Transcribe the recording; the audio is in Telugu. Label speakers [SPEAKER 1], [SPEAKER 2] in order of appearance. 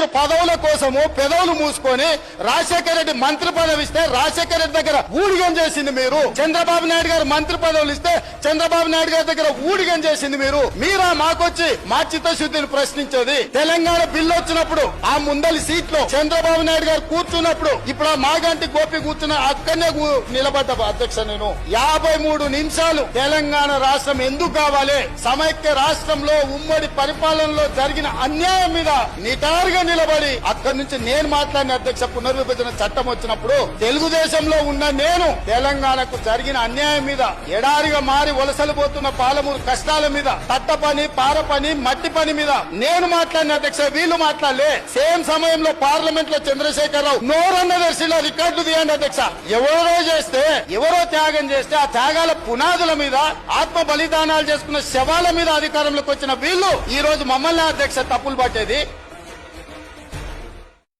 [SPEAKER 1] మీరు పదవుల కోసము పెదవులు మూసుకొని రాజశేఖర రెడ్డి మంత్రి పదవి ఇస్తే రాజశేఖర రెడ్డి దగ్గర ఊడిగం చేసింది మీరు. చంద్రబాబు నాయుడు గారు మంత్రి పదవులు ఇస్తే చంద్రబాబు నాయుడు గారి దగ్గర ఊడిగం చేసింది మీరు. మీరా మాకొచ్చి మా చిత్తశుద్ధిని ప్రశ్నించేది? తెలంగాణ బిల్లు వచ్చినప్పుడు ఆ ముందలి సీట్ లో చంద్రబాబు నాయుడు గారు కూర్చున్నప్పుడు ఇప్పుడు ఆ మాగంటి గోపి కూర్చున్న అక్కడనే నిలబడ్డ అధ్యక్ష నేను 53 నిమిషాలు తెలంగాణ రాష్ట్రం ఎందుకు కావాలి, సమైక్య రాష్ట్రంలో ఉమ్మడి పరిపాలనలో జరిగిన అన్యాయం మీద నిటారుగా నిలబడి అక్కడి నుంచి నేను మాట్లాడిన అధ్యక్ష. పునర్విభజన చట్టం వచ్చినప్పుడు తెలుగుదేశంలో ఉన్న నేను తెలంగాణకు జరిగిన అన్యాయం మీద, ఎడారిగా మారి వలసలు పోతున్న పాలమూరు కష్టాల మీద, తట్ట పని పార పని మట్టి పని మీద నేను మాట్లాడిన అధ్యక్ష. వీళ్ళు మాట్లాడలే. సేమ్ సమయంలో పార్లమెంట్ లో చంద్రశేఖరరావు నోరన్న దర్శిలో రికార్డు తీయండి అధ్యక్ష. ఎవరో చేస్తే ఎవరో త్యాగం చేస్తే ఆ త్యాగాల పునాదుల మీద ఆత్మ బలిదానాలు చేసుకున్న శవాల మీద అధికారంలోకి వచ్చిన వీళ్ళు ఈ రోజు మమ్మల్ని అధ్యక్ష తప్పులు పట్టేది.